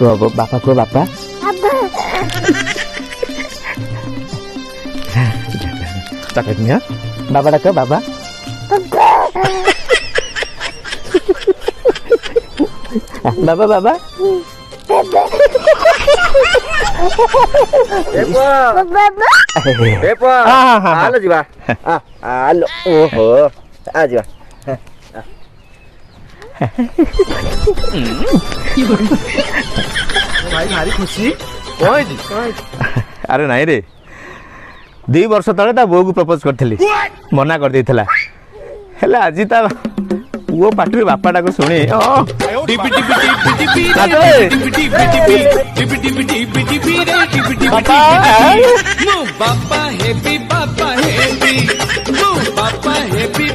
कह बापा कह बापा चॉकलेट नहीं बाबा डाक बाबा बाबा बाबा आलो जीवा आलो ओहो आ जीवा भाई भारी खुशी अरे नहीं रे 2 वर्ष तले ता बो को प्रपोज करथली मना कर देथिला हेला आज ता वो पाटी बापा डाक शुणी बापा हेपी